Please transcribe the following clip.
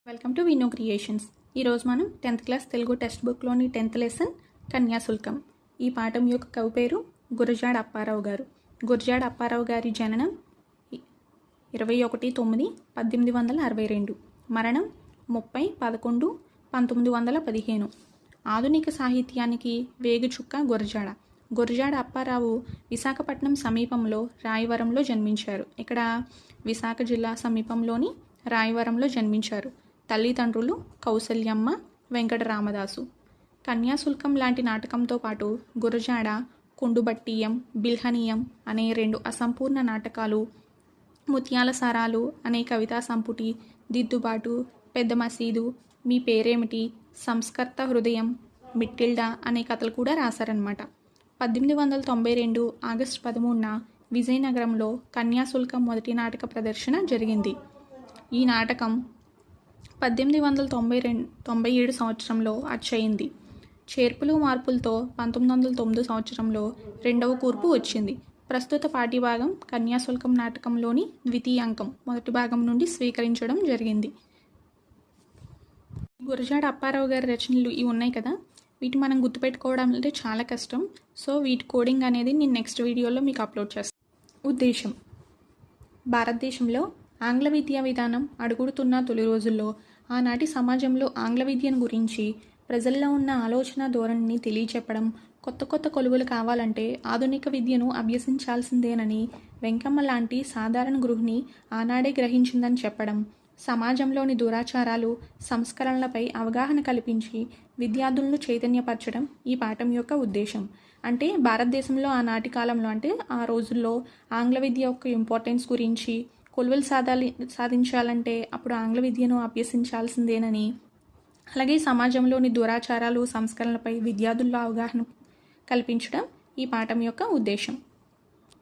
Welcome to వినో creations. ఈరోజు మనం 10th class Telugu text బుక్లోని 10th లెసన్ కన్యాశుల్కం. ఈ పాఠం యొక్క కవి పేరు గురజాడ అప్పారావు గారు. గురజాడ అప్పారావు గారి జననం 21/9/1862, మరణం 30/11/1915. ఆధునిక సాహిత్యానికి వేగుచుక్క గురజాడ. గురజాడ అప్పారావు విశాఖపట్నం సమీపంలో రాయవరంలో జన్మించారు. ఇక్కడ విశాఖ జిల్లా సమీపంలోని రాయవరంలో జన్మించారు. తల్లిదండ్రులు కౌసల్యమ్మ, వెంకట రామదాసు. కన్యాశుల్కం లాంటి నాటకంతో పాటు గురజాడ కుండుబట్టియం, బిల్హనీయం అనే 2 అసంపూర్ణ నాటకాలు, ముత్యాల సారాలు అనే కవితా సంపుటి, దిద్దుబాటు, పెద్ద మసీదు, మీ పేరేమిటి, సంస్కర్త హృదయం, మిట్టిల్డా అనే కథలు కూడా రాశారన్నమాట. 1892 ఆగస్టు 13న విజయనగరంలో కన్యాశుల్కం మొదటి నాటక ప్రదర్శన జరిగింది. ఈ నాటకం 1897 సంవత్సరంలో అచ్చయింది. చేర్పులు మార్పులతో 1909 సంవత్సరంలో 2వ కూర్పు వచ్చింది. ప్రస్తుత పాఠ్యభాగం కన్యాశుల్కం నాటకంలోని ద్వితీయాంకం మొదటి భాగం నుండి స్వీకరించడం జరిగింది. గురజాడ అప్పారావు గారి రచనలు ఇవి ఉన్నాయి కదా, వీటి మనం గుర్తుపెట్టుకోవడం అంటే చాలా కష్టం. సో వీటి కోడింగ్ అనేది నేను నెక్స్ట్ వీడియోలో మీకు అప్లోడ్ చేస్తాను. ఉద్దేశం: భారతదేశంలో ఆంగ్ల విద్యా విధానం అడుగుడుతున్న తొలి రోజుల్లో ఆనాటి సమాజంలో ఆంగ్ల విద్యను గురించి ప్రజల్లో ఉన్న ఆలోచన ధోరణిని తెలియచెప్పడం, కొత్త కొత్త కొలువులు కావాలంటే ఆధునిక విద్యను అభ్యసించాల్సిందేనని వెంకమ్మ లాంటి సాధారణ గృహిణి ఆనాడే గ్రహించిందని చెప్పడం, సమాజంలోని దురాచారాలు, సంస్కరణలపై అవగాహన కల్పించి విద్యార్థులను చైతన్యపరచడం ఈ పాఠం యొక్క ఉద్దేశం. అంటే భారతదేశంలో ఆనాటి కాలంలో అంటే ఆ రోజుల్లో ఆంగ్ల విద్య యొక్క ఇంపార్టెన్స్ గురించి, కొలువులు సాధించాలంటే అప్పుడు ఆంగ్ల విద్యను అభ్యసించాల్సిందేనని, అలాగే సమాజంలోని దురాచారాలు, సంస్కరణలపై విద్యార్థుల్లో అవగాహన కల్పించడం ఈ పాఠం యొక్క ఉద్దేశం.